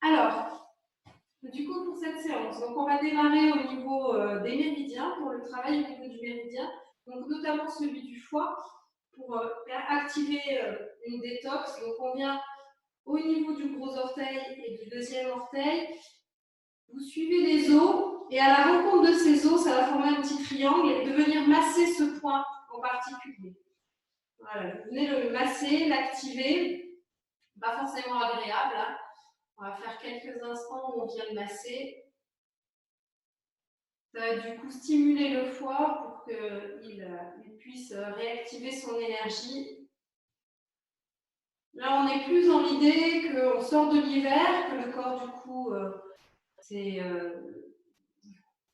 Alors, du coup, pour cette séance, donc on va démarrer au niveau des méridiens, pour le travail au niveau du méridien, donc notamment celui du foie, pour activer une détox. Donc on vient au niveau du gros orteil et du deuxième orteil. Vous suivez les os et à la rencontre de ces os, ça va former un petit triangle et de venir masser ce point en particulier. Voilà, vous venez le masser, l'activer, pas forcément agréable, hein. On va faire quelques instants où on vient le masser. Ça va du coup stimuler le foie pour qu'il puisse réactiver son énergie. Là, on est plus dans l'idée qu'on sort de l'hiver, que le corps du coup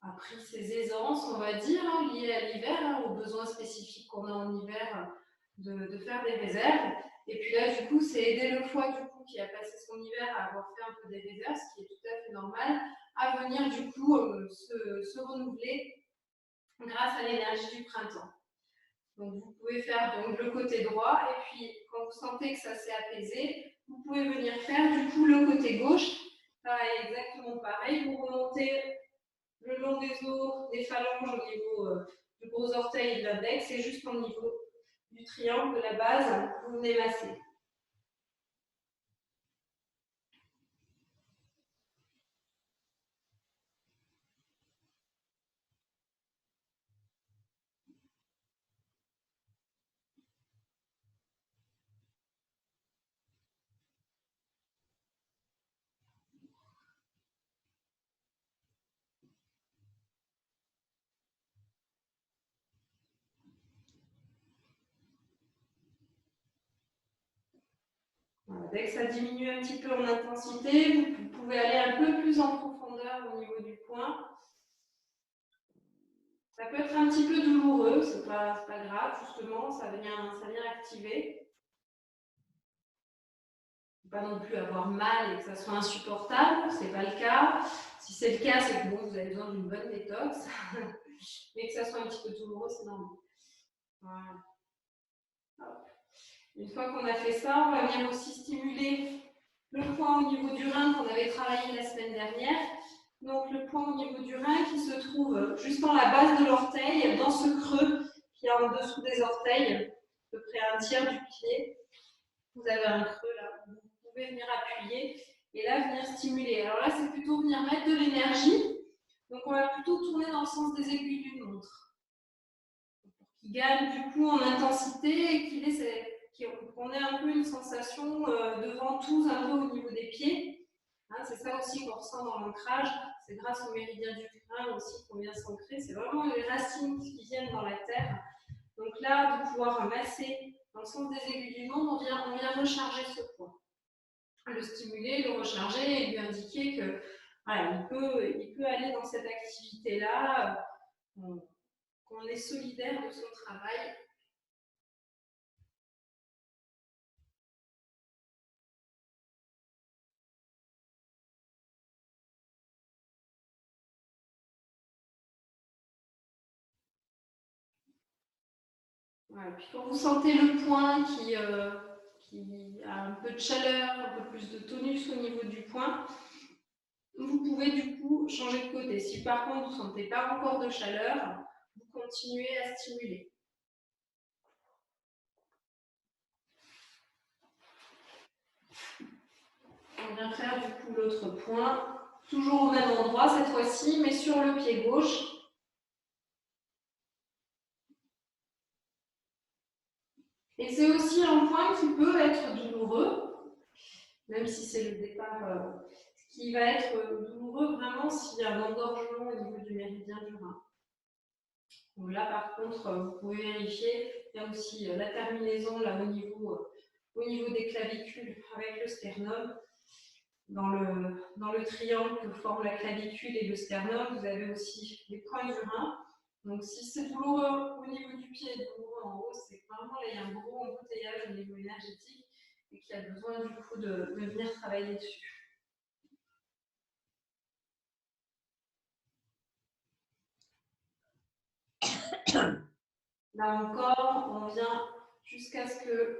a pris ses aisances, on va dire, hein, liées à l'hiver, hein, aux besoins spécifiques qu'on a en hiver, de faire des réserves. Et puis là, du coup, c'est aider le foie du coup qui a passé son hiver à avoir fait un peu des réserves, ce qui est tout à fait normal, à venir du coup se renouveler grâce à l'énergie du printemps. Donc vous pouvez faire donc, le côté droit et puis quand vous sentez que ça s'est apaisé, vous pouvez venir faire du coup le côté gauche. Pareil, exactement pareil. Vous remontez le long des os, des phalanges au niveau du gros orteil et de l'index et juste au niveau du triangle de la base, vous venez masser. Voilà. Dès que ça diminue un petit peu en intensité, vous pouvez aller un peu plus en profondeur au niveau du point. Ça peut être un petit peu douloureux, c'est pas grave, justement, ça vient activer. Pas non plus avoir mal et que ça soit insupportable, c'est pas le cas. Si c'est le cas, c'est que bon, vous avez besoin d'une bonne détox, mais que ça soit un petit peu douloureux, c'est normal. Voilà. Une fois qu'on a fait ça, on va venir aussi stimuler le point au niveau du rein qu'on avait travaillé la semaine dernière. Donc le point au niveau du rein qui se trouve juste dans la base de l'orteil, dans ce creux qui est en dessous des orteils, à peu près un tiers du pied. Vous avez un creux là, vous pouvez venir appuyer et là venir stimuler. Alors là, c'est plutôt venir mettre de l'énergie. Donc on va plutôt tourner dans le sens des aiguilles d'une montre. Pour qu'il gagne du coup en intensité et qu'on ait un peu une sensation de ventouse un peu au niveau des pieds. Hein, c'est ça aussi qu'on ressent dans l'ancrage. C'est grâce au méridien du rein aussi qu'on vient s'ancrer. C'est vraiment les racines qui viennent dans la terre. Donc là, de pouvoir masser dans le sens des aiguilles d'une montre, on vient recharger ce point. Le stimuler, le recharger et lui indiquer que voilà, il peut aller dans cette activité-là, qu'on est solidaire de son travail. Voilà. Puis quand vous sentez le point qui a un peu de chaleur, un peu plus de tonus au niveau du point, vous pouvez du coup changer de côté. Si par contre vous ne sentez pas encore de chaleur, vous continuez à stimuler. On vient faire du coup l'autre point, toujours au même endroit cette fois-ci, mais sur le pied gauche. Et c'est aussi un point qui peut être douloureux, même si c'est le départ, qui va être douloureux vraiment s'il y a un engorgement au niveau du méridien du rein. Donc là, par contre, vous pouvez vérifier, il y a aussi la terminaison là au niveau des clavicules avec le sternum. Dans le triangle que forment la clavicule et le sternum, vous avez aussi les points du rein. Donc si c'est douloureux au niveau du pied et douloureux en haut, c'est que vraiment là, il y a un gros embouteillage au niveau énergétique et qu'il y a besoin du coup de venir travailler dessus. Là encore, on vient jusqu'à ce qu'il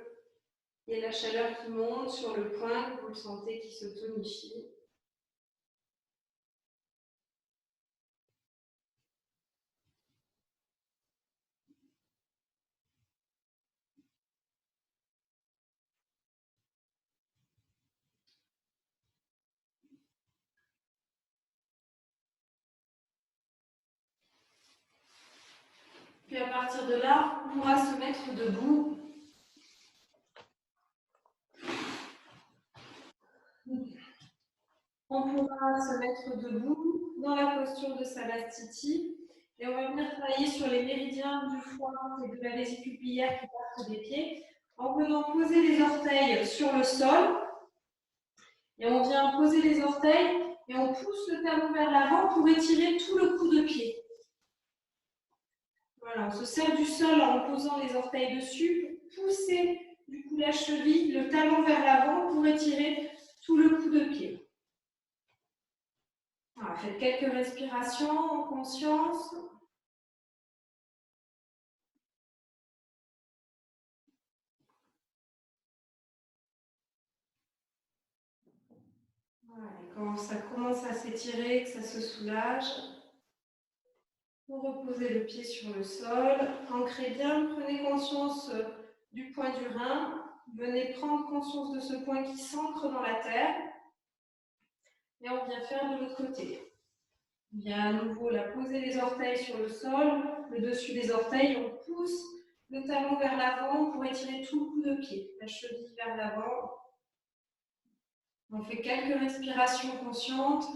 y ait la chaleur qui monte sur le point, que vous le sentez qui se tonifie. Puis à partir de là, on pourra se mettre debout. On pourra se mettre debout dans la posture de Savastiti. Et on va venir travailler sur les méridiens du foie et de la vésicule biliaire qui partent des pieds, en venant poser les orteils sur le sol. Et on vient poser les orteils et on pousse le talon vers l'avant pour étirer tout le cou de pied. Voilà, on se sert du sol en posant les orteils dessus pour pousser du coup la cheville, le talon vers l'avant pour étirer tout le cou de pied. Voilà, faites quelques respirations en conscience. Voilà, et quand ça commence à s'étirer, que ça se soulage, vous reposez le pied sur le sol, ancrez bien, prenez conscience du point du rein, venez prendre conscience de ce point qui s'ancre dans la terre, et on vient faire de l'autre côté. On vient à nouveau là, poser les orteils sur le sol, le dessus des orteils, on pousse le talon vers l'avant pour étirer tout le cou de pied, la cheville vers l'avant. On fait quelques respirations conscientes.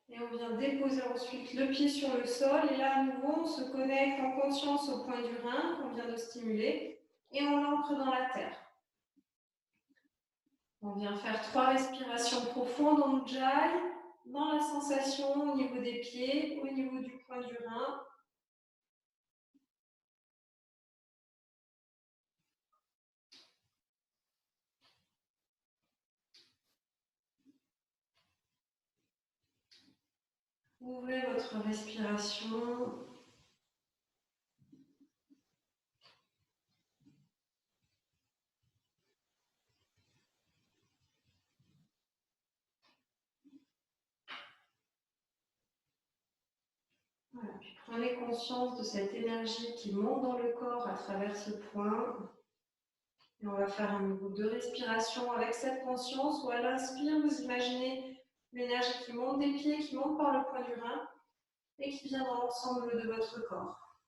Et on vient déposer ensuite le pied sur le sol. Et là, à nouveau, on se connecte en conscience au point du rein qu'on vient de stimuler. Et on l'ancre dans la terre. On vient faire 3 respirations profondes en Ujjayi, dans la sensation au niveau des pieds, au niveau du point du rein. Ouvrez votre respiration. Voilà. Puis prenez conscience de cette énergie qui monte dans le corps à travers ce point. Et on va faire un niveau de respiration avec cette conscience où à l'inspire, vous imaginez l'énergie qui monte des pieds, qui monte par le point du rein et qui vient dans l'ensemble de votre corps.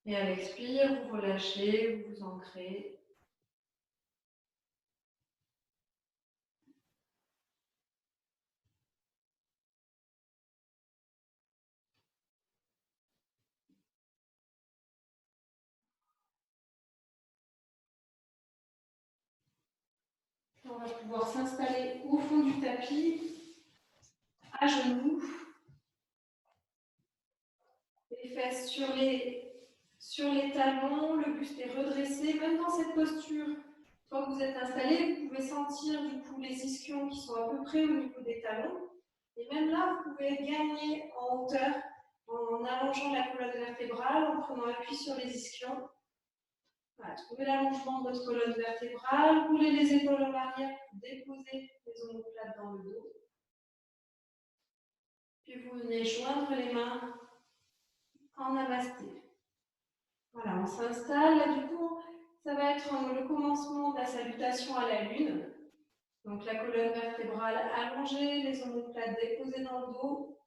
Et à l'expire, vous relâchez, vous vous ancrez. On va pouvoir s'installer au fond du tapis, à genoux, les fesses sur les talons, le buste est redressé. Même dans cette posture, quand vous êtes installé, vous pouvez sentir du coup les ischions qui sont à peu près au niveau des talons. Et même là, vous pouvez gagner en hauteur en allongeant la colonne vertébrale, en prenant appui sur les ischions. Voilà, trouvez l'allongement de votre colonne vertébrale, roulez les épaules en arrière pour déposer les omoplates dans le dos. Puis vous venez joindre les mains en namasté. Voilà, on s'installe. Là, du coup, ça va être le commencement de la salutation à la lune. Donc la colonne vertébrale allongée, les omoplates déposées dans le dos,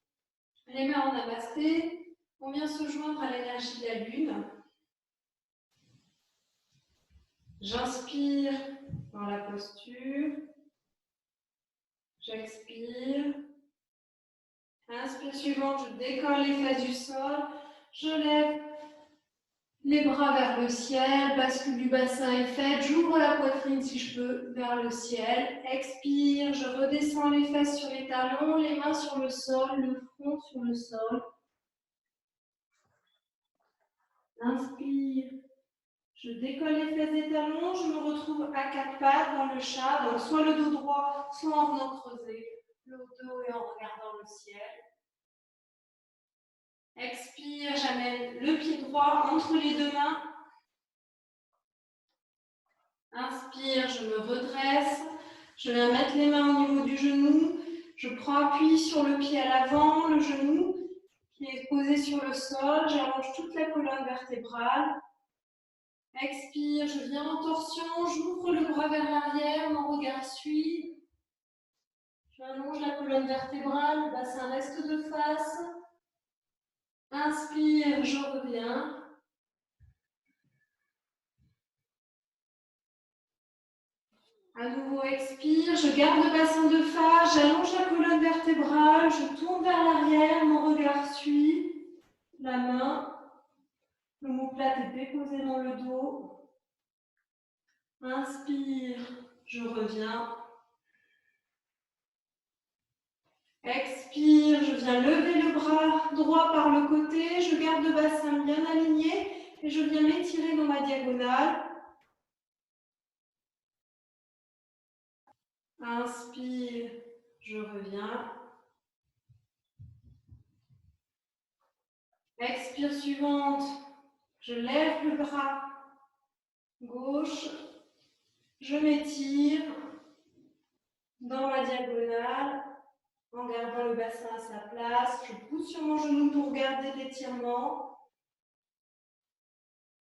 les mains en namasté. On vient se joindre à l'énergie de la lune. J'inspire dans la posture. J'expire. Inspire suivante, je décolle les fesses du sol. Je lève les bras vers le ciel. Bascule du bassin est faite. J'ouvre la poitrine si je peux vers le ciel. Expire, je redescends les fesses sur les talons, les mains sur le sol, le front sur le sol. Inspire. Je décolle les fesses des talons, je me retrouve à 4 pattes dans le chat, donc soit le dos droit, soit en venant creuser le dos et en regardant le ciel. Expire, j'amène le pied droit entre les deux mains. Inspire, je me redresse. Je viens mettre les mains au niveau du genou. Je prends appui sur le pied à l'avant, le genou. Pied posé sur le sol, j'allonge toute la colonne vertébrale. Expire, je viens en torsion, j'ouvre le bras vers l'arrière, mon regard suit. J'allonge la colonne vertébrale, le bassin reste de face. Inspire, je reviens. À nouveau, expire, je garde le bassin de face, j'allonge la colonne vertébrale, je tourne vers l'arrière, mon regard suit. La main, l'omoplate est déposée dans le dos. Inspire, je reviens. Expire, je viens lever le bras droit par le côté, je garde le bassin bien aligné et je viens m'étirer dans ma diagonale. Inspire, je reviens. Expire suivante, je lève le bras gauche, je m'étire dans ma diagonale en gardant le bassin à sa place. Je pousse sur mon genou pour garder l'étirement.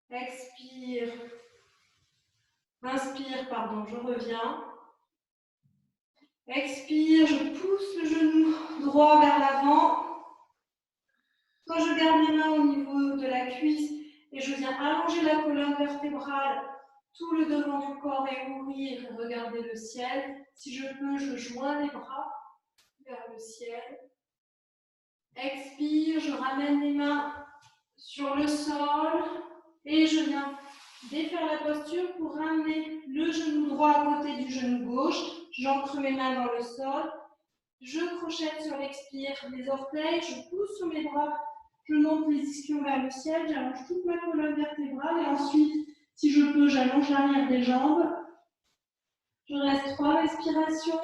Expire. Inspire, pardon, je reviens. Expire, je pousse le genou droit vers l'avant. Soit je garde les mains au niveau de la cuisse et je viens allonger la colonne vertébrale, tout le devant du corps et ouvrir et regarder le ciel. Si je peux, je joins les bras vers le ciel. Expire, je ramène les mains sur le sol et je viens défaire la posture pour ramener le genou droit à côté du genou gauche. J'ancre mes mains dans le sol. Je crochette sur l'expire les orteils, je pousse sur mes bras, je monte les ischions vers le ciel, j'allonge toute ma colonne vertébrale et ensuite, si je peux, j'allonge l'arrière des jambes. Je reste 3 respirations.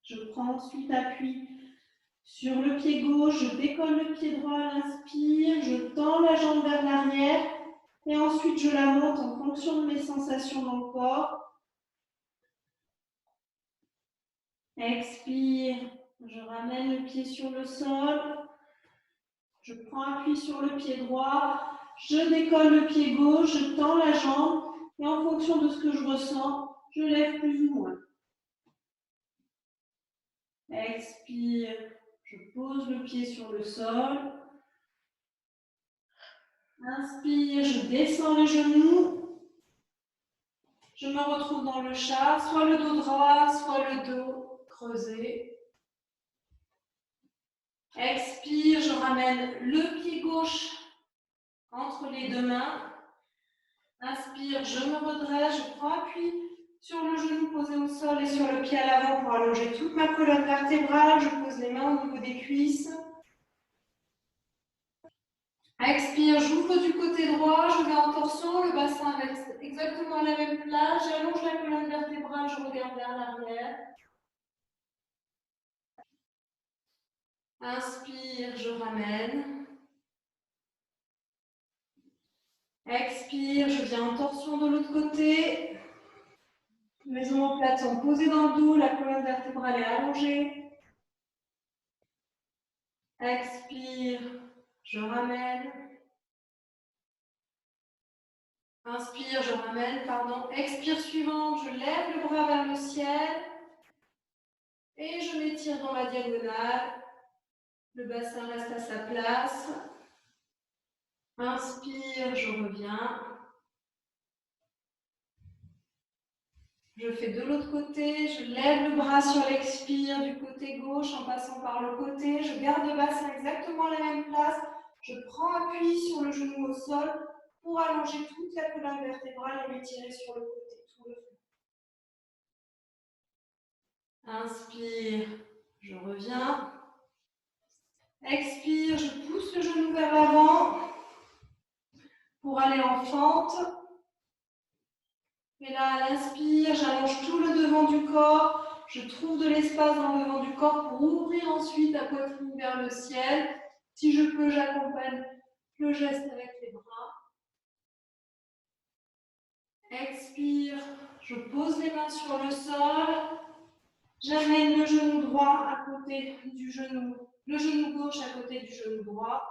Je prends ensuite appui sur le pied gauche, je décolle le pied droit à l'inspire, je tends la jambe vers l'arrière et ensuite je la monte en fonction de mes sensations dans le corps. Expire, je ramène le pied sur le sol, je prends appui sur le pied droit, je décolle le pied gauche, je tends la jambe et en fonction de ce que je ressens, je lève plus ou moins. Expire, je pose le pied sur le sol. Inspire, je descends les genoux. Je me retrouve dans le chat, soit le dos droit, soit le dos creusé. Expire, je ramène le pied gauche entre les deux mains. Inspire, je me redresse, je prends appui sur le genou posé au sol et sur le pied à l'avant pour allonger toute ma colonne vertébrale. Je pose les mains au niveau des cuisses. Expire, j'ouvre du côté droit, je vais en torsion, le bassin reste exactement à la même place. J'allonge la colonne vertébrale, je regarde vers l'arrière. Inspire, je ramène. Expire, je viens en torsion de l'autre côté. Mes omoplates sont posées dans le dos, la colonne vertébrale est allongée. Expire, je ramène. Inspire, je ramène, pardon. Expire suivante, je lève le bras vers le ciel. Et je m'étire dans la diagonale. Le bassin reste à sa place. Inspire, je reviens. Je fais de l'autre côté, je lève le bras sur l'expire du côté gauche en passant par le côté. Je garde le bassin exactement à la même place. Je prends appui sur le genou au sol pour allonger toute la colonne vertébrale et m'étirer sur le côté, tout le fond. Inspire, je reviens. Expire, je pousse le genou vers l'avant pour aller en fente. Et là, à l'inspire, j'allonge tout le devant du corps. Je trouve de l'espace dans le devant du corps pour ouvrir ensuite la poitrine vers le ciel. Si je peux, j'accompagne le geste avec les bras. Expire, je pose les mains sur le sol. J'amène le genou droit à côté du genou, le genou gauche à côté du genou droit.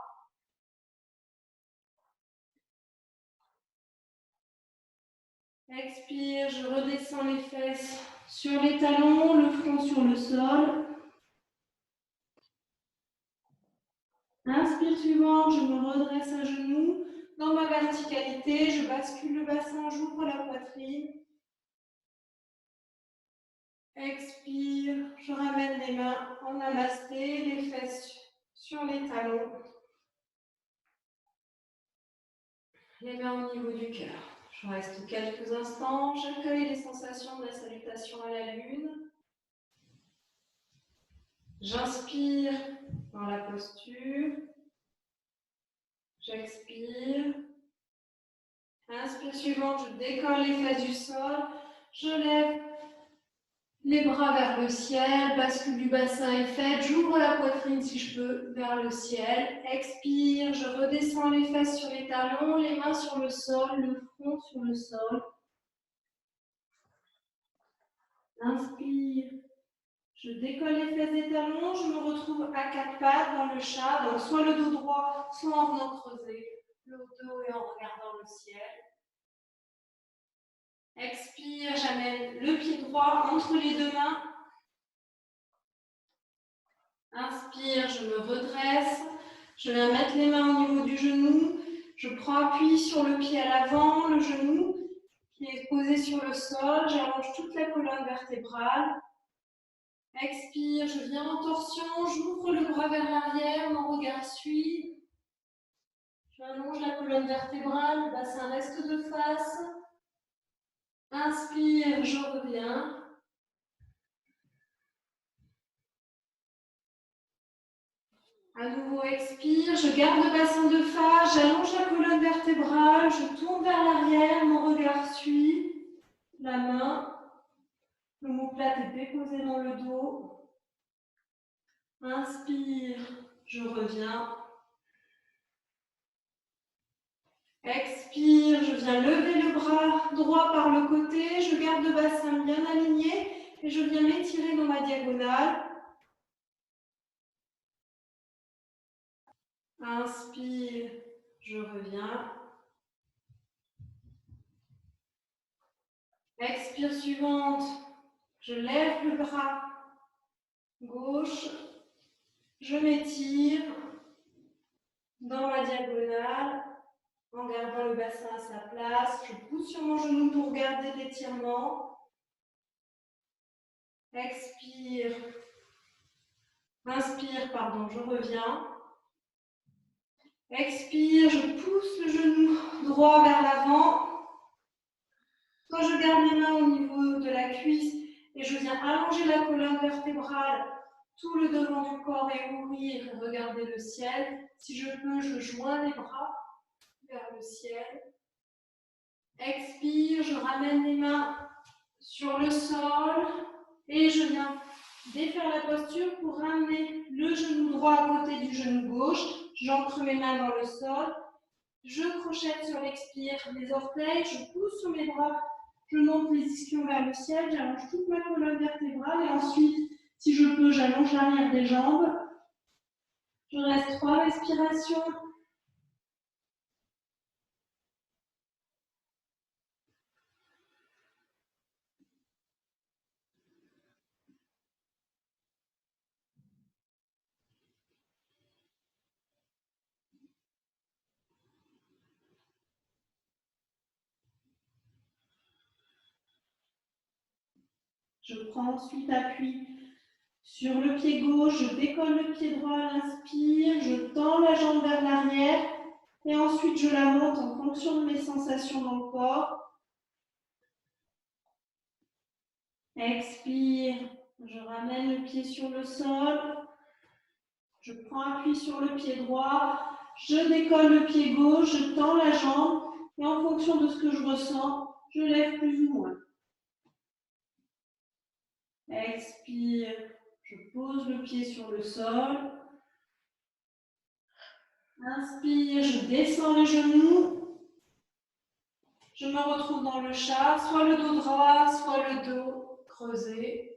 Expire, je redescends les fesses sur les talons, le front sur le sol. Inspire suivante, je me redresse à genoux. Dans ma verticalité, je bascule le bassin, j'ouvre la poitrine. Expire, je ramène les mains en namasté, les fesses sur les talons. Les mains au niveau du cœur. Je reste quelques instants, j'accueille les sensations de la salutation à la lune. J'inspire dans la posture. J'expire. Inspire suivante, je décolle les fesses du sol. Je lève les bras vers le ciel, bascule du bassin est faite. J'ouvre la poitrine si je peux vers le ciel. Expire, je redescends les fesses sur les talons, les mains sur le sol, le front sur le sol. Inspire, je décolle les fesses des talons, je me retrouve à quatre pattes dans le chat, donc soit le dos droit, soit en venant creuser le dos et en regardant le ciel. Expire, j'amène le pied droit entre les deux mains. Inspire, je me redresse. Je viens mettre les mains au niveau du genou. Je prends appui sur le pied à l'avant, le genou qui est posé sur le sol. J'allonge toute la colonne vertébrale. Expire, je viens en torsion. J'ouvre le bras vers l'arrière, mon regard suit. J'allonge la colonne vertébrale, le bassin reste de face. Inspire, je reviens. À nouveau, expire, je garde le bassin de face, j'allonge la colonne vertébrale, je tourne vers l'arrière, mon regard suit la main, l'omoplate est déposée dans le dos. Inspire, je reviens. Expire, je viens lever le bras droit par le côté, je garde le bassin bien aligné et je viens m'étirer dans ma diagonale. Inspire, je reviens. Expire suivante, je lève le bras gauche, je m'étire dans ma diagonale en gardant le bassin à sa place. Je pousse sur mon genou pour garder l'étirement. Expire. Inspire, pardon, je reviens. Expire, je pousse le genou droit vers l'avant. Quand je garde mes mains au niveau de la cuisse et je viens allonger la colonne vertébrale, tout le devant du corps et ouvrir et regarder le ciel. Si je peux, je joins les bras vers le ciel. Expire, je ramène les mains sur le sol et je viens défaire la posture pour ramener le genou droit à côté du genou gauche. J'ancre mes mains dans le sol. Je crochette sur l'expire les orteils, je pousse sur mes bras, je monte les ischions vers le ciel, j'allonge toute ma colonne vertébrale et ensuite, si je peux, j'allonge l'arrière des jambes. Je reste 3 respirations. Je prends ensuite appui sur le pied gauche, je décolle le pied droit à l'inspire, je tends la jambe vers l'arrière et ensuite je la monte en fonction de mes sensations dans le corps. Expire, je ramène le pied sur le sol, je prends appui sur le pied droit, je décolle le pied gauche, je tends la jambe et en fonction de ce que je ressens, je lève plus ou moins. Expire, je pose le pied sur le sol. Inspire, je descends le genou. Je me retrouve dans le chat, soit le dos droit, soit le dos creusé.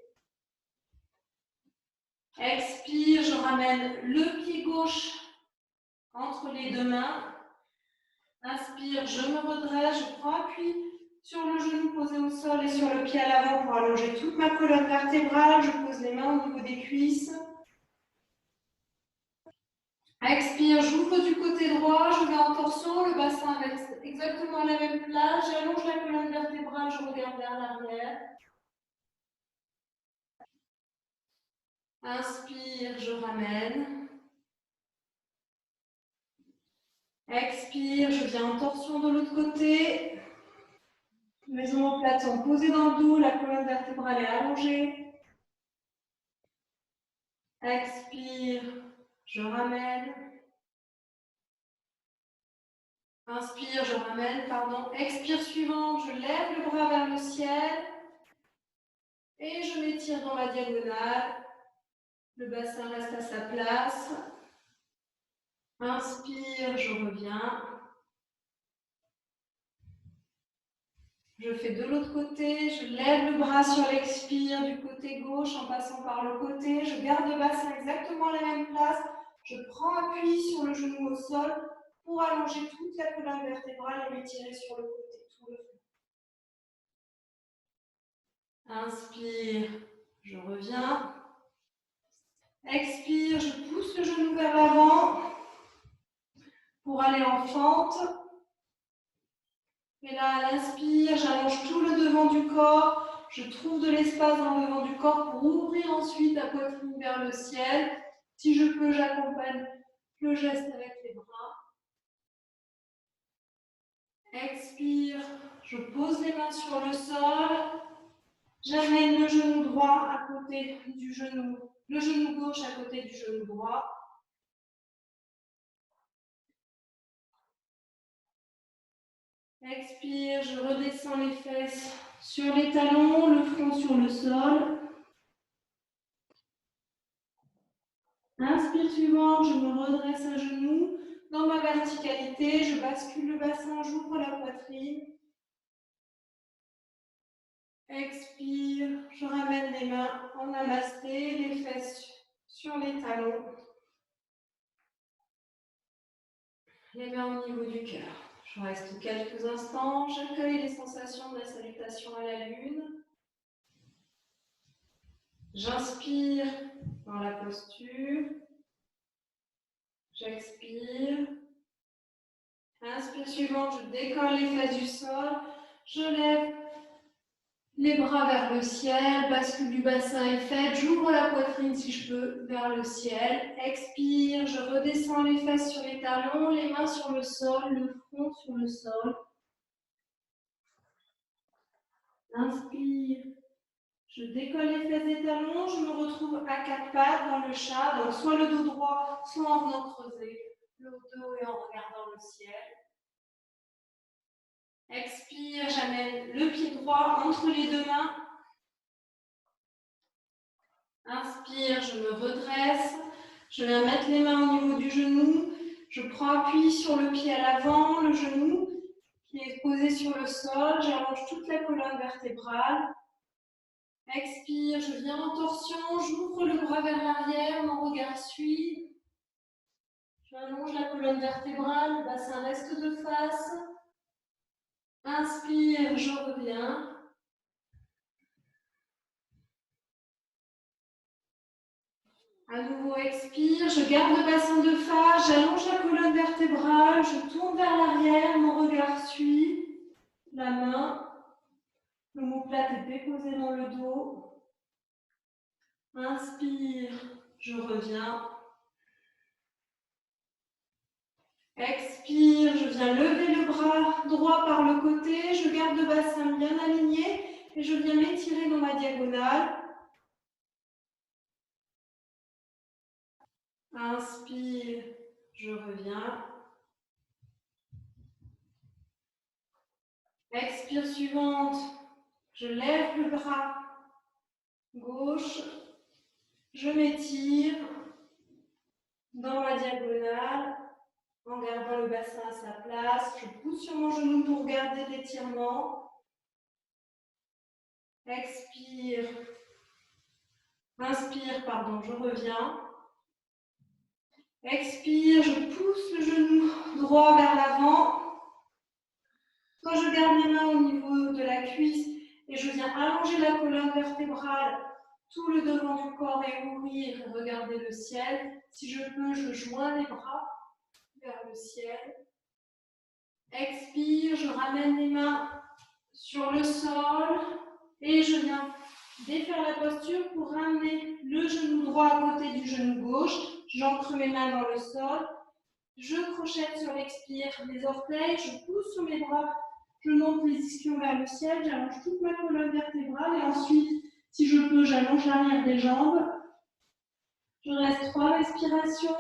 Expire, je ramène le pied gauche entre les deux mains. Inspire, je me redresse, je prends appui sur le genou posé au sol et sur le pied à l'avant pour allonger toute ma colonne vertébrale. Je pose les mains au niveau des cuisses. Expire, j'ouvre du côté droit, je vais en torsion, le bassin reste exactement à la même place. J'allonge la colonne vertébrale, je regarde vers l'arrière. Inspire, je ramène. Expire, je viens en torsion de l'autre côté. Mes omoplates sont posées dans le dos, la colonne vertébrale est allongée. Expire, je ramène. Inspire, je ramène, pardon. Expire suivante, je lève le bras vers le ciel. Et je m'étire dans la diagonale. Le bassin reste à sa place. Inspire, je reviens. Je fais de l'autre côté, je lève le bras sur l'expire du côté gauche en passant par le côté. Je garde le bassin exactement à la même place. Je prends appui sur le genou au sol pour allonger toute la colonne vertébrale et m'étirer sur le côté, tout le fond. Inspire, je reviens. Expire, je pousse le genou vers l'avant pour aller en fente. Et là, à l'inspire, j'allonge tout le devant du corps. Je trouve de l'espace dans le devant du corps pour ouvrir ensuite la poitrine vers le ciel. Si je peux, j'accompagne le geste avec les bras. Expire, je pose les mains sur le sol. J'amène le genou droit à côté du genou, le genou gauche à côté du genou droit. Expire, je redescends les fesses sur les talons, le front sur le sol. Inspire suivante, je me redresse à genoux. Dans ma verticalité, je bascule le bassin, j'ouvre la poitrine. Expire, je ramène les mains en namasté, les fesses sur les talons. Les mains au niveau du cœur. Je reste quelques instants, j'accueille les sensations de la salutation à la lune. J'inspire dans la posture. J'expire. Inspire suivante, je décolle les fesses du sol. Je lève les bras vers le ciel, bascule du bassin est faite. J'ouvre la poitrine si je peux vers le ciel. Expire, je redescends les fesses sur les talons, les mains sur le sol, le front sur le sol. Inspire, je décolle les fesses des talons, je me retrouve à quatre pattes dans le chat, donc soit le dos droit, soit en venant creuser le dos et en regardant le ciel. Expire, j'amène le pied droit entre les deux mains. Inspire, je me redresse. Je viens mettre les mains au niveau du genou. Je prends appui sur le pied à l'avant, le genou qui est posé sur le sol. J'allonge toute la colonne vertébrale. Expire, je viens en torsion. J'ouvre le bras vers l'arrière, mon regard suit. J'allonge la colonne vertébrale, le bassin reste de face. Inspire, je reviens. À nouveau, expire, je garde le bassin de face, j'allonge la colonne vertébrale, je tourne vers l'arrière, mon regard suit la main, l'omoplate est déposée dans le dos. Inspire, je reviens. Expire, je viens lever le bras droit par le côté, je garde le bassin bien aligné et je viens m'étirer dans ma diagonale. Inspire, je reviens. Expire suivante. Je lève le bras gauche. Je m'étire dans ma diagonale en gardant le bassin à sa place. Je pousse sur mon genou pour garder l'étirement. Expire. Inspire, pardon, je reviens. Expire, je pousse le genou droit vers l'avant. Quand je garde mes mains au niveau de la cuisse et je viens allonger la colonne vertébrale, tout le devant du corps et ouvrir et regarder le ciel. Si je peux, je joins les bras vers le ciel. Expire, je ramène les mains sur le sol et je viens défaire la posture pour ramener le genou droit à côté du genou gauche. J'ancre mes mains dans le sol. Je crochette sur l'expire les orteils, je pousse sur mes bras, je monte les ischions vers le ciel, j'allonge toute ma colonne vertébrale et ensuite, si je peux, j'allonge l'arrière des jambes. Je reste 3 respirations.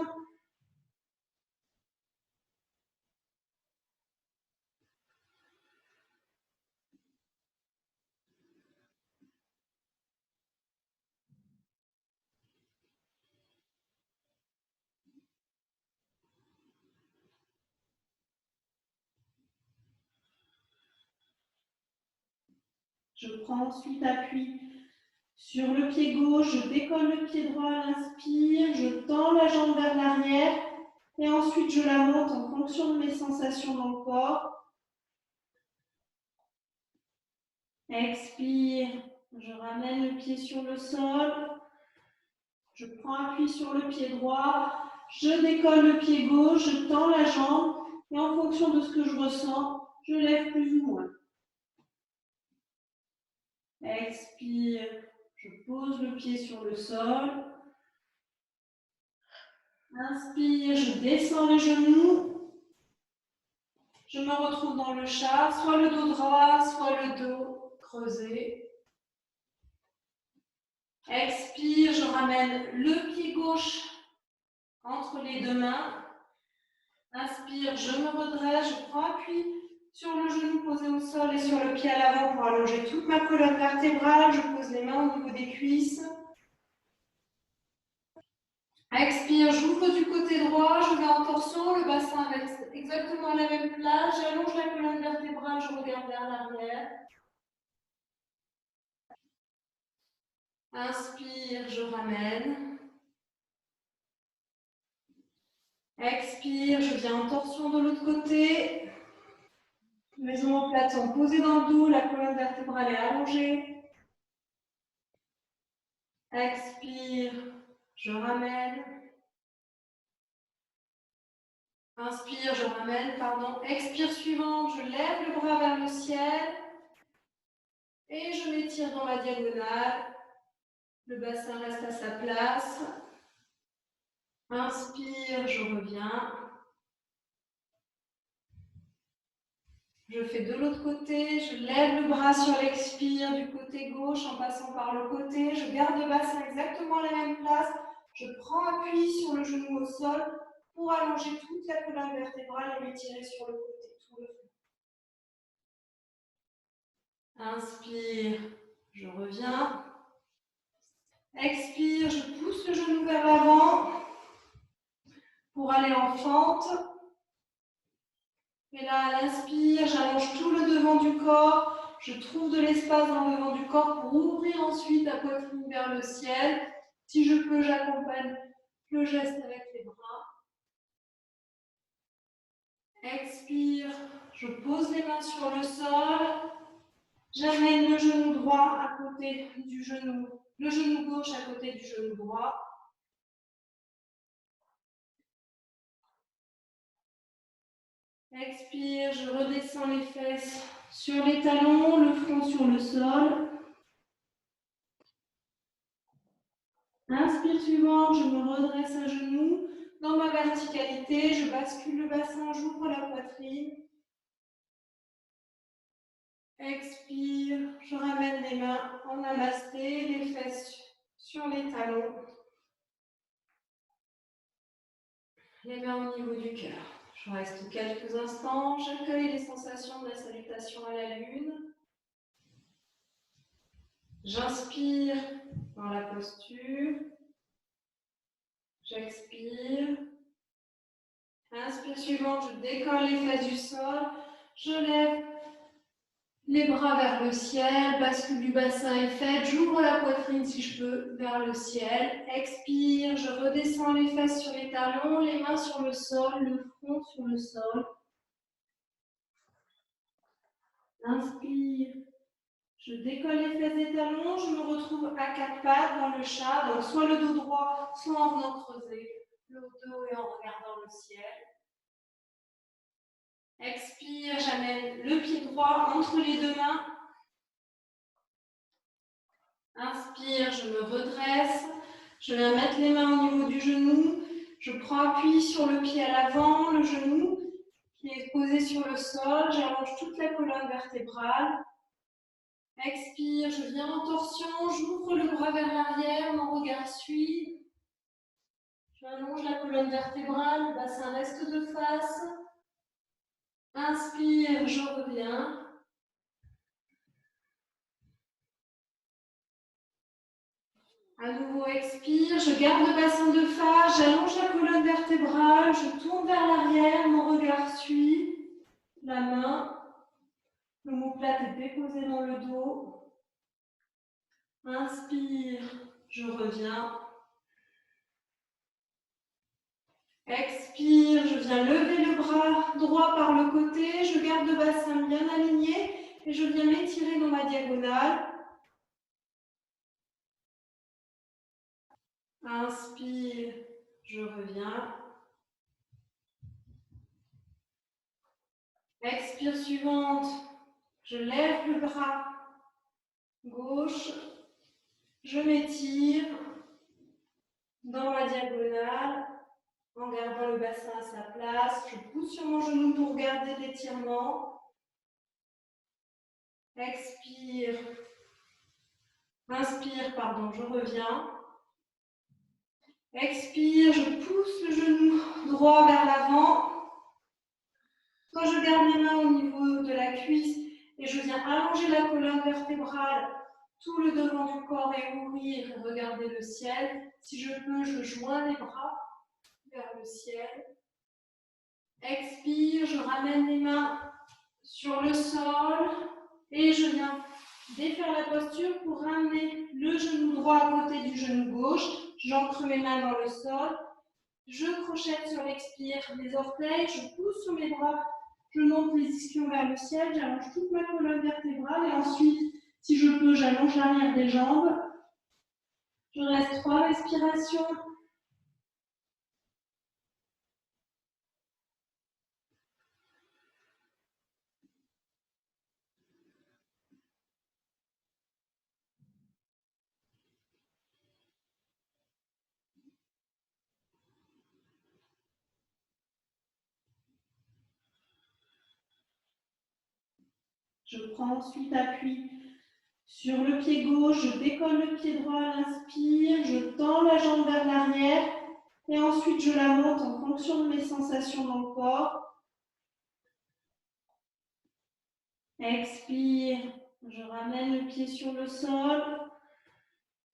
Je prends ensuite appui sur le pied gauche, je décolle le pied droit à l'inspire, je tends la jambe vers l'arrière et ensuite je la monte en fonction de mes sensations dans le corps. Expire, je ramène le pied sur le sol, je prends appui sur le pied droit, je décolle le pied gauche, je tends la jambe et en fonction de ce que je ressens, je lève plus ou moins. Expire, je pose le pied sur le sol. Inspire, je descends les genoux. Je me retrouve dans le chat, soit le dos droit, soit le dos creusé. Expire, je ramène le pied gauche entre les deux mains. Inspire, je me redresse, je prends appui sur le genou posé au sol et sur le pied à l'avant pour allonger toute ma colonne vertébrale. Je pose les mains au niveau des cuisses. Expire, j'ouvre du côté droit, je vais en torsion, le bassin reste exactement à la même place. J'allonge la colonne vertébrale, je regarde vers l'arrière. Inspire, je ramène. Expire, je viens en torsion de l'autre côté. Mes omoplates sont posées dans le dos, la colonne vertébrale est allongée. Expire, je ramène. Inspire, je ramène, pardon. Expire suivante, je lève le bras vers le ciel. Et je m'étire dans la diagonale. Le bassin reste à sa place. Inspire, je reviens. Je fais de l'autre côté, je lève le bras sur l'expire du côté gauche en passant par le côté. Je garde le bassin exactement à la même place. Je prends appui sur le genou au sol pour allonger toute la colonne vertébrale et m'étirer sur le côté, tout le fond. Inspire, je reviens. Expire, je pousse le genou vers l'avant pour aller en fente. Et là, à l'inspire, j'allonge tout le devant du corps. Je trouve de l'espace dans le devant du corps pour ouvrir ensuite la poitrine vers le ciel. Si je peux, j'accompagne le geste avec les bras. Expire, je pose les mains sur le sol. J'amène le genou droit à côté du genou, le genou gauche à côté du genou droit. Expire, je redescends les fesses sur les talons, le front sur le sol. Inspire suivante, je me redresse à genoux. Dans ma verticalité, je bascule le bassin, j'ouvre la poitrine. Expire, je ramène les mains en namasté, les fesses sur les talons. Les mains au niveau du cœur. Je reste quelques instants, j'accueille les sensations de la salutation à la lune. J'inspire dans la posture. J'expire. Inspire suivante, je décolle les fesses du sol. Je lève les bras vers le ciel, bascule du bassin est faite. J'ouvre la poitrine si je peux vers le ciel. Expire, je redescends les fesses sur les talons, les mains sur le sol, le front sur le sol. Inspire, je décolle les fesses des talons, je me retrouve à quatre pattes dans le chat, donc soit le dos droit, soit en venant creuser le dos et en regardant le ciel. Expire, j'amène le pied droit entre les deux mains. Inspire, je me redresse. Je viens mettre les mains au niveau du genou. Je prends appui sur le pied à l'avant, le genou qui est posé sur le sol. J'allonge toute la colonne vertébrale. Expire, je viens en torsion. J'ouvre le bras vers l'arrière, mon regard suit. J'allonge la colonne vertébrale, le bassin reste de face. Inspire, je reviens. À nouveau, expire, je garde le bassin de face, j'allonge la colonne vertébrale, je tourne vers l'arrière, mon regard suit la main, l'omoplate est déposée dans le dos. Inspire, je reviens. Expire, je viens lever le bras droit par le côté, je garde le bassin bien aligné et je viens m'étirer dans ma diagonale. Inspire, je reviens. Expire suivante, je lève le bras gauche, je m'étire dans ma diagonale en gardant le bassin à sa place. Je pousse sur mon genou pour garder l'étirement. Expire. Inspire, pardon, je reviens. Expire, je pousse le genou droit vers l'avant. Soit je garde mes mains au niveau de la cuisse et je viens allonger la colonne vertébrale, tout le devant du corps et ouvrir et regarder le ciel. Si je peux, je joins les bras vers le ciel. Expire, je ramène les mains sur le sol et je viens défaire la posture pour ramener le genou droit à côté du genou gauche. J'ancre mes mains dans le sol. Je crochette sur l'expire les orteils, je pousse sur mes bras, je monte les ischions vers le ciel, j'allonge toute ma colonne vertébrale et ensuite, si je peux, j'allonge l'arrière des jambes. Je reste 3 respirations. Je prends ensuite appui sur le pied gauche, je décolle le pied droit à l'inspire, je tends la jambe vers l'arrière et ensuite je la monte en fonction de mes sensations dans le corps. Expire, je ramène le pied sur le sol,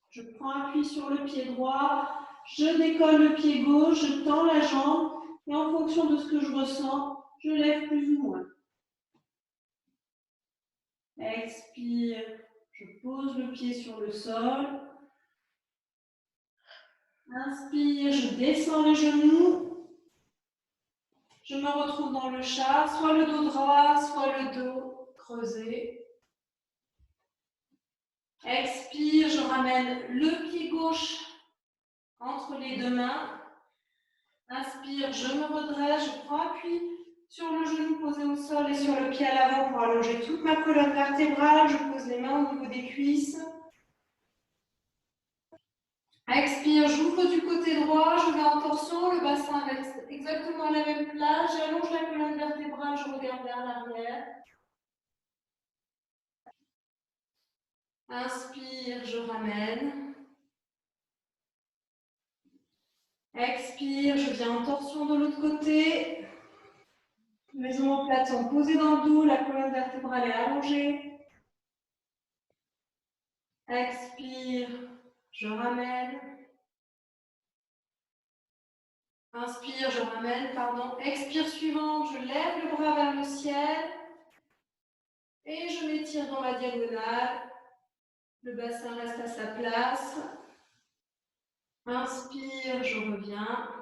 je prends appui sur le pied droit, je décolle le pied gauche, je tends la jambe et en fonction de ce que je ressens, je lève plus ou moins. Expire, je pose le pied sur le sol. Inspire, je descends les genoux. Je me retrouve dans le chat, soit le dos droit, soit le dos creusé. Expire, je ramène le pied gauche entre les deux mains. Inspire, je me redresse, je prends appui sur le genou posé au sol et sur le pied à l'avant pour allonger toute ma colonne vertébrale. Je pose les mains au niveau des cuisses. Expire, j'ouvre du côté droit, je vais en torsion, le bassin reste exactement à la même place. J'allonge la colonne vertébrale, je regarde vers l'arrière. Inspire, je ramène. Expire, je viens en torsion de l'autre côté. Maison au plateau, posée dans le dos, la colonne vertébrale est allongée. Expire, je ramène. Inspire, je ramène, pardon. Expire suivante, je lève le bras vers le ciel. Et je m'étire dans la diagonale. Le bassin reste à sa place. Inspire, je reviens.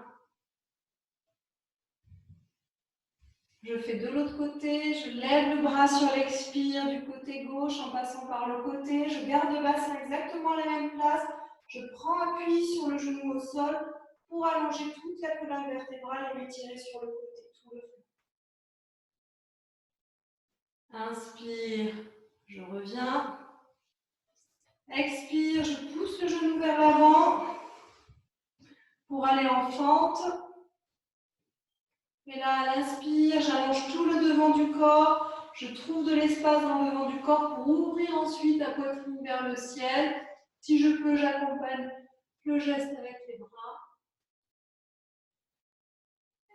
Je fais de l'autre côté, je lève le bras sur l'expire du côté gauche en passant par le côté. Je garde le bassin exactement à la même place. Je prends appui sur le genou au sol pour allonger toute la colonne vertébrale et m'étirer sur le côté, tout le fond. Inspire, je reviens. Expire, je pousse le genou vers l'avant pour aller en fente. Et là, à l'inspire, j'allonge tout le devant du corps. Je trouve de l'espace dans le devant du corps pour ouvrir ensuite la poitrine vers le ciel. Si je peux, j'accompagne le geste avec les bras.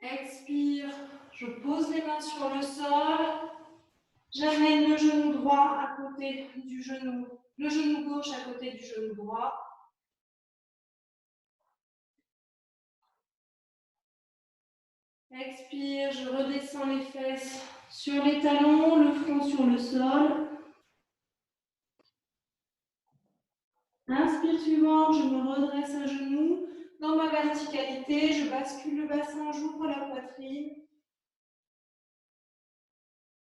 Expire, je pose les mains sur le sol. J'amène le genou droit à côté du genou, le genou gauche à côté du genou droit. Expire, je redescends les fesses sur les talons, le front sur le sol. Inspire suivante, je me redresse à genoux. Dans ma verticalité, je bascule le bassin, j'ouvre la poitrine.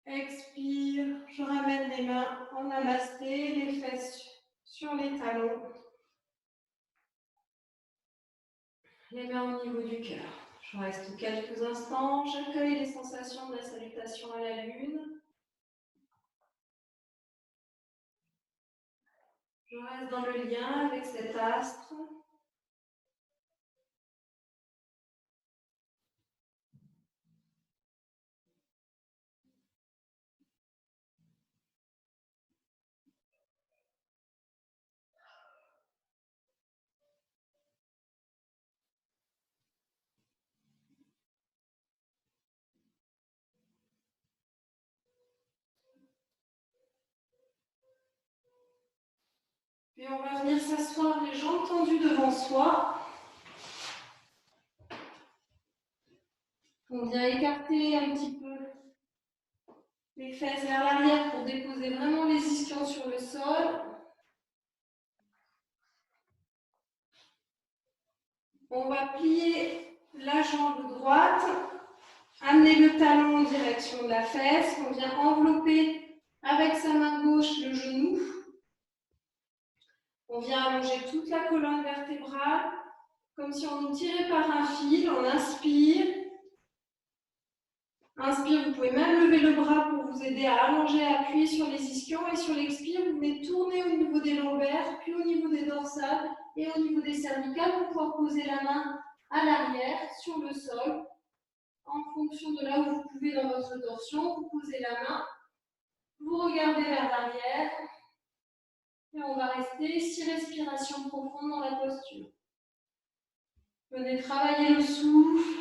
Expire, je ramène les mains en namasté, les fesses sur les talons. Les mains au niveau du cœur. Je reste quelques instants, j'accueille les sensations de la salutation à la lune. Je reste dans le lien avec cet astre. Puis on va venir s'asseoir les jambes tendues devant soi. On vient écarter un petit peu les fesses vers l'arrière pour déposer vraiment les ischions sur le sol. On va plier la jambe droite, amener le talon en direction de la fesse. On vient envelopper avec sa main gauche le genou. On vient allonger toute la colonne vertébrale, comme si on nous tirait par un fil. On inspire. Inspire, vous pouvez même lever le bras pour vous aider à allonger, appuyer sur les ischions. Et sur l'expire, vous venez tourner au niveau des lombaires, puis au niveau des dorsales et au niveau des cervicales pour pouvoir poser la main à l'arrière, sur le sol. En fonction de là où vous pouvez dans votre torsion, vous posez la main, vous regardez vers l'arrière et on va rester 6 respirations profondes dans la posture. Venez travailler le souffle.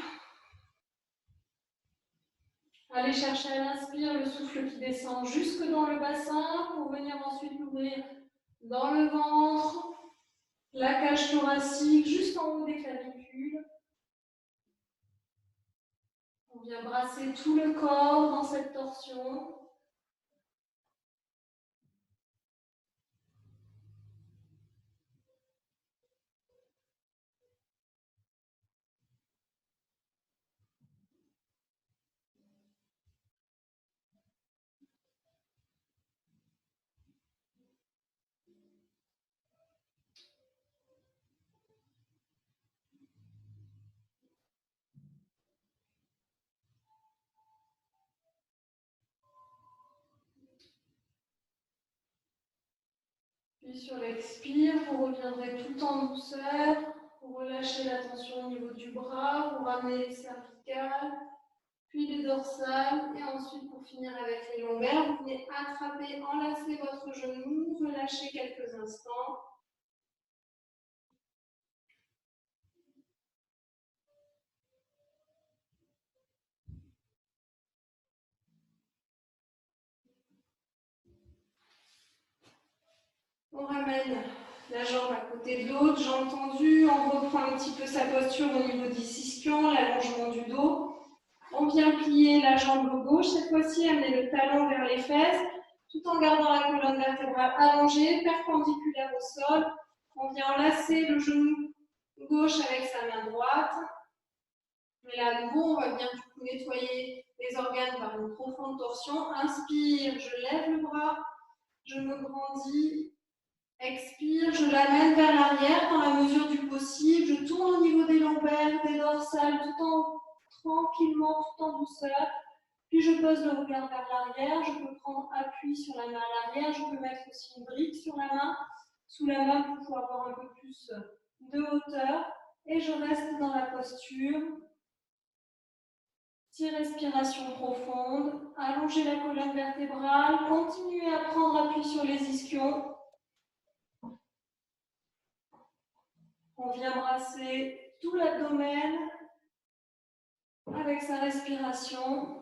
Allez chercher à l'inspire le souffle qui descend jusque dans le bassin pour venir ensuite l'ouvrir dans le ventre, la cage thoracique juste en haut des clavicules. On vient brasser tout le corps dans cette torsion. Puis sur l'expire, vous reviendrez tout en douceur. Vous relâchez la tension au niveau du bras, vous ramenez les cervicales, puis les dorsales. Et ensuite, pour finir avec les lombaires, vous venez attraper, enlacer votre genou, relâcher quelques instants. On ramène la jambe à côté de l'autre, jambes tendues. On reprend un petit peu sa posture au niveau des ischions, l'allongement du dos. On vient plier la jambe gauche, cette fois-ci, amener le talon vers les fesses, tout en gardant la colonne vertébrale allongée, perpendiculaire au sol. On vient enlacer le genou gauche avec sa main droite. Et là, à nouveau, on va bien du coup nettoyer les organes par une profonde torsion. Inspire, je lève le bras, je me grandis. Expire, je l'amène vers l'arrière dans la mesure du possible. Je tourne au niveau des lombaires, des dorsales, tout en tranquillement, tout en douceur. Puis je pose le regard vers l'arrière. Je peux prendre appui sur la main à l'arrière. Je peux mettre aussi une brique sur la main, sous la main pour pouvoir avoir un peu plus de hauteur. Et je reste dans la posture. 6 respirations profondes. Allongez la colonne vertébrale. Continuez à prendre appui sur les ischions. On vient brasser tout l'abdomen avec sa respiration.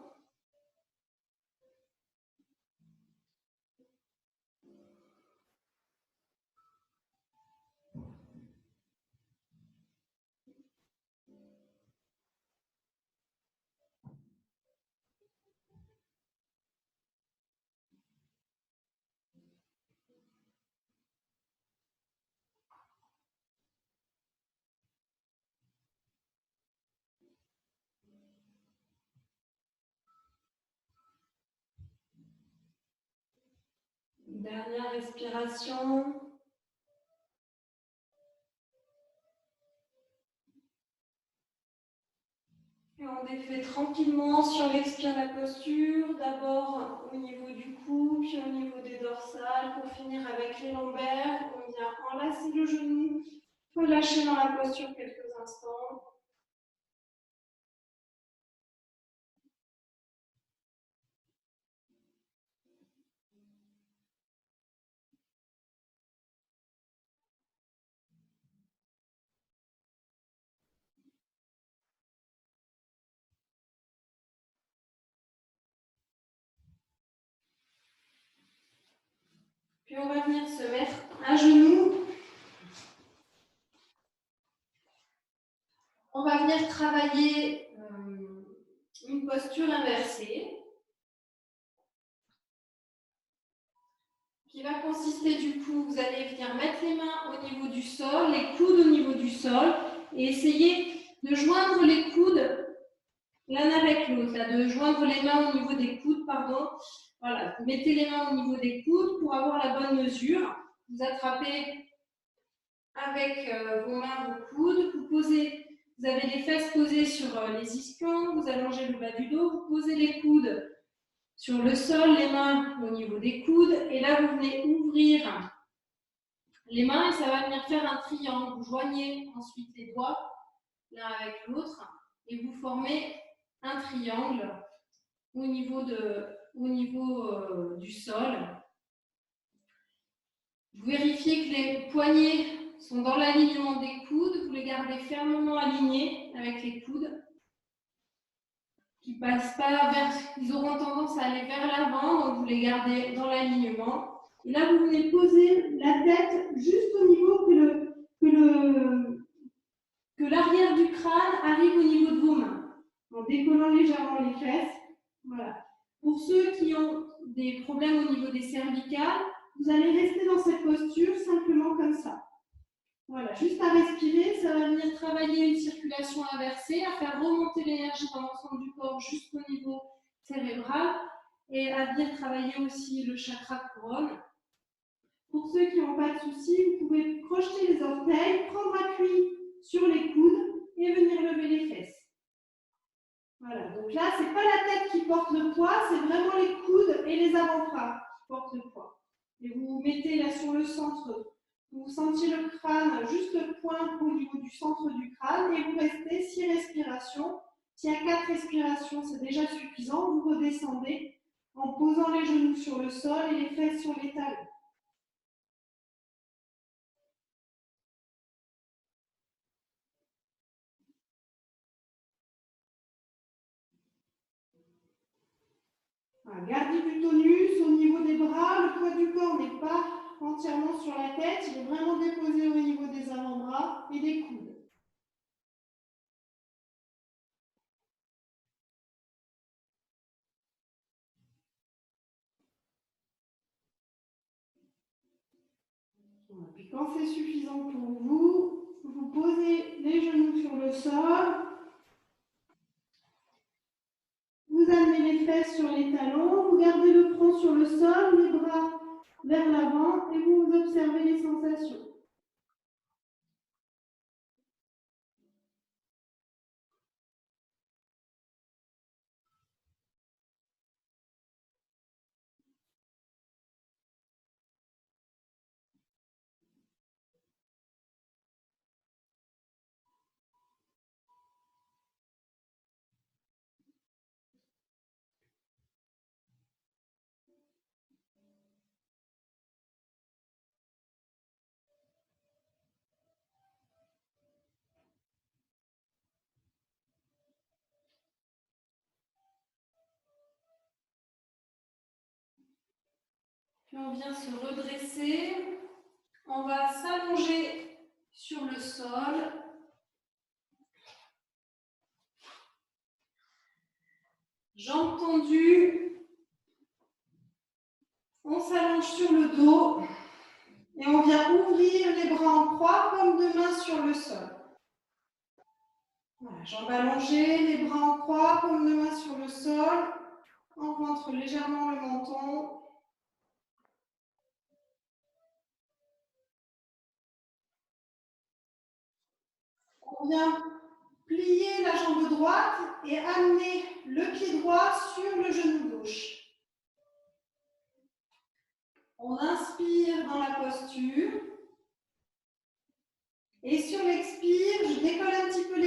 Dernière respiration. Et on défait tranquillement sur l'expire la posture, d'abord au niveau du cou, puis au niveau des dorsales, pour finir avec les lombaires. On vient enlacer le genou, relâcher dans la posture quelques instants. Puis on va venir se mettre à genoux. On va venir travailler une posture inversée, qui va consister du coup, vous allez venir mettre les mains au niveau du sol, les coudes au niveau du sol, et essayer de joindre les coudes l'un avec l'autre, de joindre les mains au niveau des coudes, pardon. Voilà, vous mettez les mains au niveau des coudes pour avoir la bonne mesure. Vous attrapez avec vos mains vos coudes, vous avez les fesses posées sur les ischions, vous allongez le bas du dos, vous posez les coudes sur le sol, les mains au niveau des coudes, et là vous venez ouvrir les mains et ça va venir faire un triangle. Vous joignez ensuite les doigts l'un avec l'autre et vous formez un triangle au niveau du sol. Vous vérifiez que les poignets sont dans l'alignement des coudes, vous les gardez fermement alignés avec les coudes, qui passent pas vers, ils auront tendance à aller vers l'avant, donc vous les gardez dans l'alignement. Et là, vous venez poser la tête juste au niveau que l'arrière du crâne arrive au niveau de vos mains, en décollant légèrement les fesses. Voilà. Pour ceux qui ont des problèmes au niveau des cervicales, vous allez rester dans cette posture simplement comme ça. Voilà, juste à respirer, ça va venir travailler une circulation inversée, à faire remonter l'énergie dans l'ensemble du corps jusqu'au niveau cérébral et à venir travailler aussi le chakra couronne. Pour ceux qui n'ont pas de soucis, vous pouvez crocheter les orteils, prendre appui sur les coudes et venir lever les fesses. Voilà, donc là, ce n'est pas la tête qui porte le poids, c'est vraiment les coudes et les avant-bras qui portent le poids. Et vous vous mettez là sur le centre, vous sentiez le crâne, juste le point au niveau du centre du crâne, et vous restez 6 respirations. S'il y a 4 respirations, c'est déjà suffisant. Vous redescendez en posant les genoux sur le sol et les fesses sur les talons. Voilà, gardez du tonus au niveau des bras, le poids du corps n'est pas entièrement sur la et des coudes. Puis quand c'est suffisant pour vous, vous posez les genoux sur le sol. Vous amenez les fesses sur les talons, vous gardez le front sur le sol, les bras vers l'avant et vous observez les sensations. Puis on vient se redresser. On va s'allonger sur le sol. Jambes tendues. On s'allonge sur le dos. Et on vient ouvrir les bras en croix comme deux mains sur le sol. Voilà, jambes allongées, les bras en croix comme deux mains sur le sol. On rentre légèrement le menton. On vient plier la jambe droite et amener le pied droit sur le genou gauche. On inspire dans la posture. Et sur l'expire, je décolle un petit peu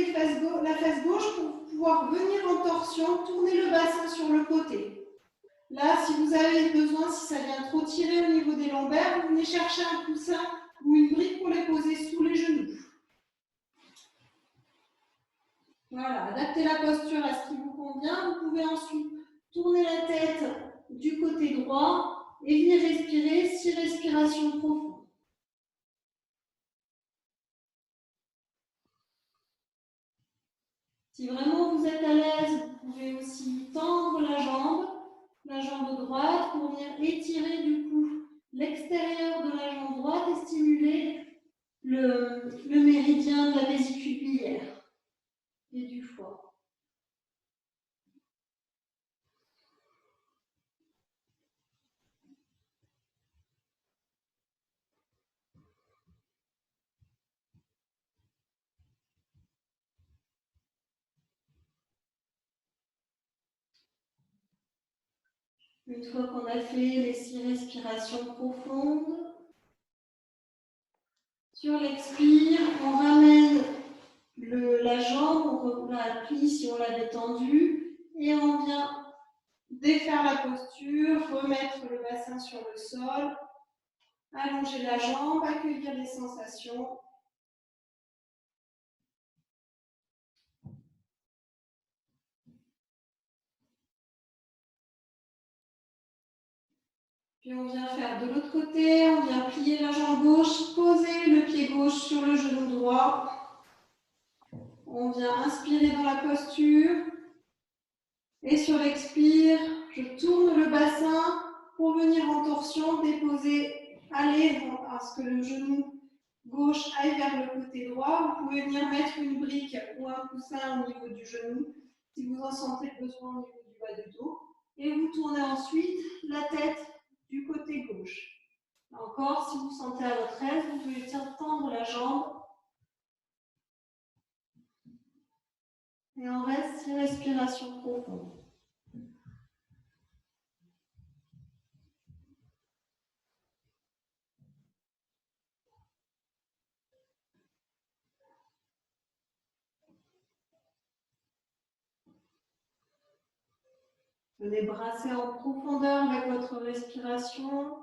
la fesse gauche pour pouvoir venir en torsion, tourner le bassin sur le côté. Là, si vous avez besoin, si ça vient trop tirer au niveau des lombaires, vous venez chercher un coussin ou une brique pour les poser sous les genoux. Voilà, adaptez la posture à ce qui vous convient. Vous pouvez ensuite tourner la tête du côté droit et venir respirer 6 respirations profondes. Si vraiment vous êtes à l'aise, vous pouvez aussi tendre la jambe droite pour venir étirer du coup l'extérieur de la jambe droite et stimuler le méridien de la vésicule biliaire et du foie. Une fois qu'on a fait les 6 respirations profondes, sur l'expire, on ramène la jambe, on la plie si on l'a détendue et on vient défaire la posture, remettre le bassin sur le sol, allonger la jambe, accueillir les sensations. Puis on vient faire de l'autre côté, on vient plier la jambe gauche, poser le pied gauche sur le genou droit. On vient inspirer dans la posture. Et sur l'expire, je tourne le bassin pour venir en torsion, déposer, aller à ce que le genou gauche aille vers le côté droit. Vous pouvez venir mettre une brique ou un coussin au niveau du genou, si vous en sentez le besoin au niveau du bas du dos. Et vous tournez ensuite la tête du côté gauche. Encore, si vous sentez à votre aise, vous pouvez tendre la jambe. Et on reste 6 respirations profondes. Venez brasser en profondeur avec votre respiration.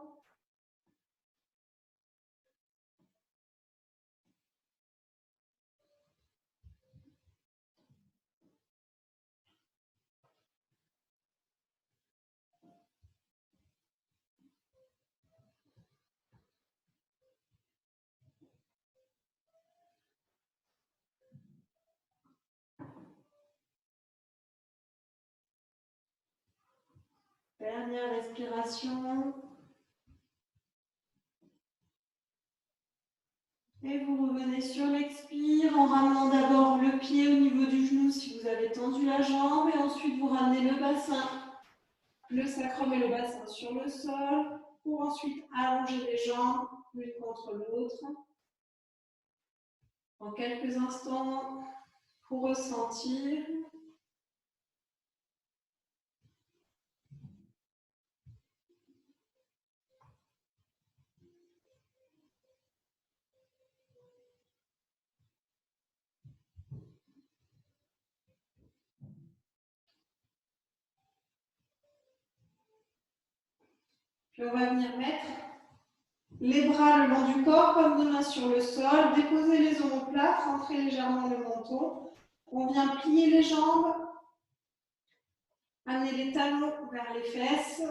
Dernière respiration. Et vous revenez sur l'expire en ramenant d'abord le pied au niveau du genou si vous avez tendu la jambe et ensuite vous ramenez le bassin, le sacrum et le bassin sur le sol pour ensuite allonger les jambes l'une contre l'autre. En quelques instants pour ressentir. Puis on va venir mettre les bras le long du corps, comme deux mains sur le sol, déposer les omoplates, rentrer légèrement le menton. On vient plier les jambes, amener les talons vers les fesses.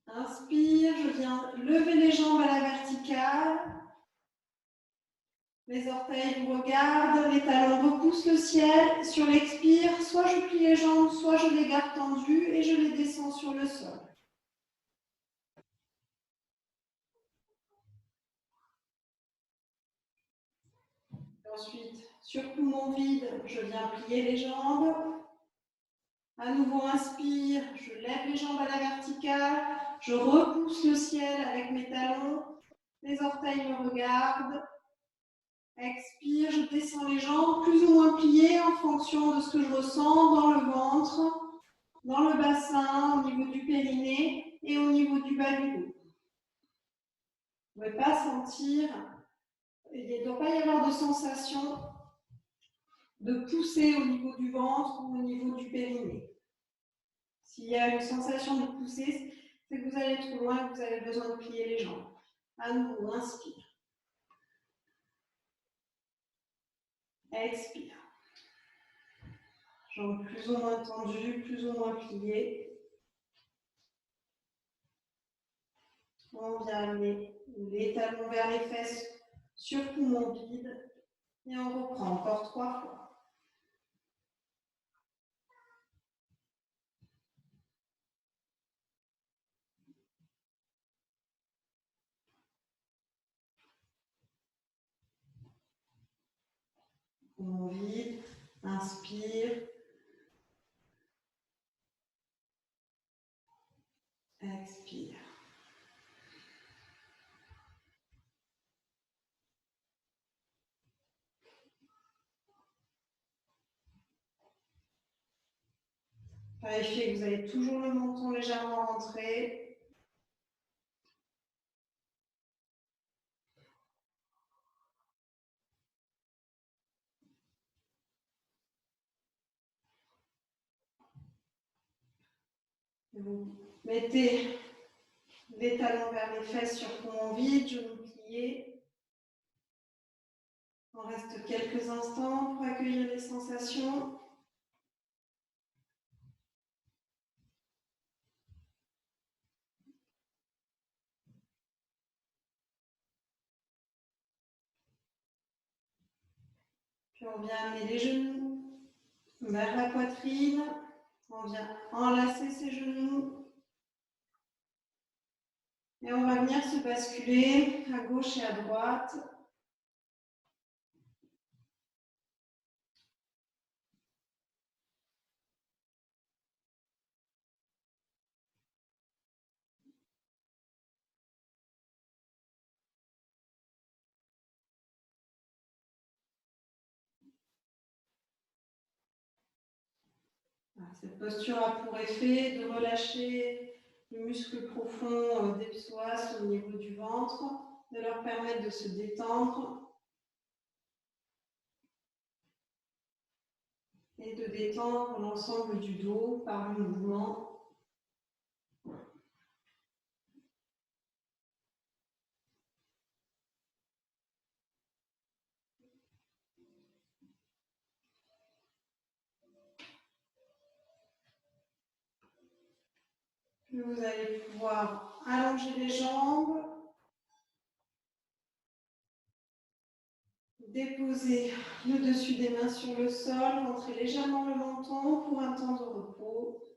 Inspire, je viens lever les jambes à la verticale. Les orteils vous regardent, les talons repoussent le ciel. Sur l'expire, soit je plie les jambes, soit je les garde tendues et je les descends sur le sol. Ensuite, sur poumon vide, je viens plier les jambes. À nouveau, inspire, je lève les jambes à la verticale. Je repousse le ciel avec mes talons. Les orteils me regardent. Expire, je descends les jambes plus ou moins pliées en fonction de ce que je ressens dans le ventre, dans le bassin, au niveau du périnée et au niveau du bas du dos. Vous ne pouvez pas sentir, il ne doit pas y avoir de sensation de pousser au niveau du ventre ou au niveau du périnée. S'il y a une sensation de pousser, c'est que vous allez trop loin et que vous avez besoin de plier les jambes. À nouveau, inspire. Expire. Jambes plus ou moins tendues, plus ou moins pliées. On vient amener les talons vers les fesses sur poumon vide. Et on reprend encore 3 fois. Poumon vide. Inspire. Expire. Vérifiez que vous avez toujours le menton légèrement rentré. Vous mettez les talons vers les fesses sur poumon vide, genoux pliés. On reste quelques instants pour accueillir les sensations. Puis on vient amener les genoux vers la poitrine. On vient enlacer ses genoux. Et on va venir se basculer à gauche et à droite. Cette posture a pour effet de relâcher les muscles profonds des psoas au niveau du ventre, de leur permettre de se détendre et de détendre l'ensemble du dos par le mouvement. Puis vous allez pouvoir allonger les jambes, Déposez le dessus des mains sur le sol, rentrez légèrement le menton pour un temps de repos.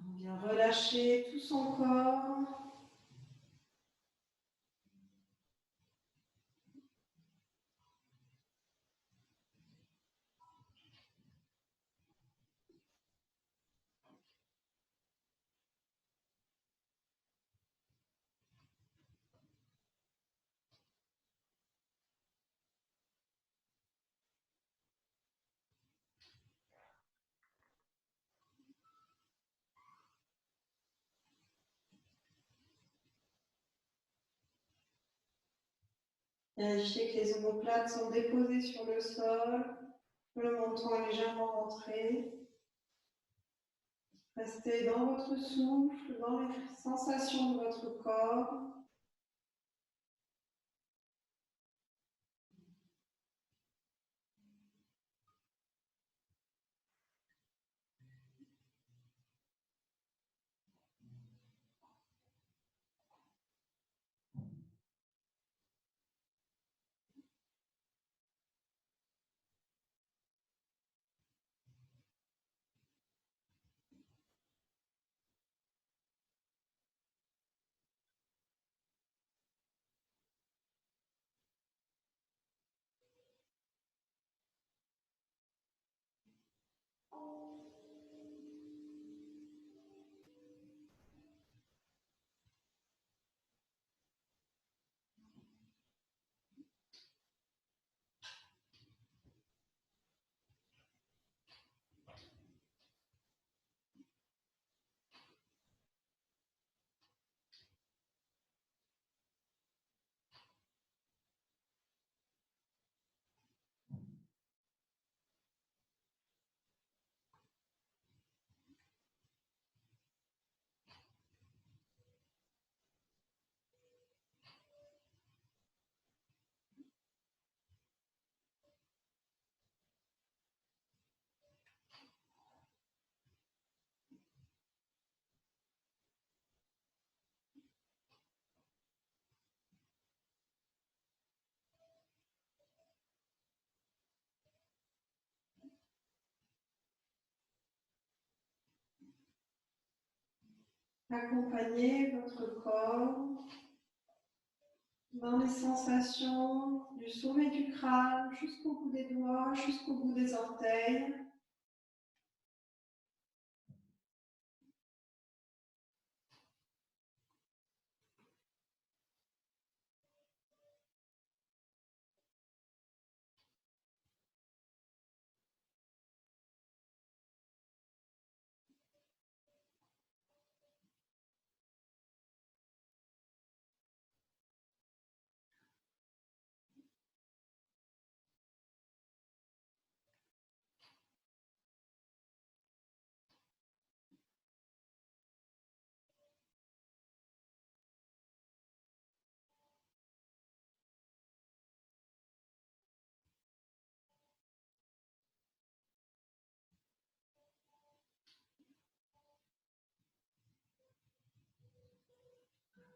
On vient relâcher tout son corps. Vérifiez que les omoplates sont déposées sur le sol, le menton est légèrement rentré. Restez dans votre souffle, dans les sensations de votre corps. Accompagnez votre corps dans les sensations du sommet du crâne jusqu'au bout des doigts, jusqu'au bout des orteils.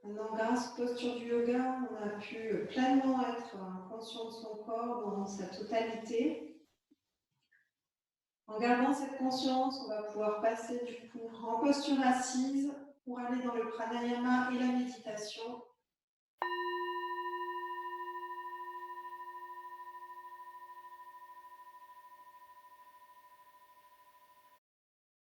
Maintenant, grâce aux postures du yoga, on a pu pleinement être conscient de son corps dans sa totalité. En gardant cette conscience, on va pouvoir passer du coup en posture assise pour aller dans le pranayama et la méditation.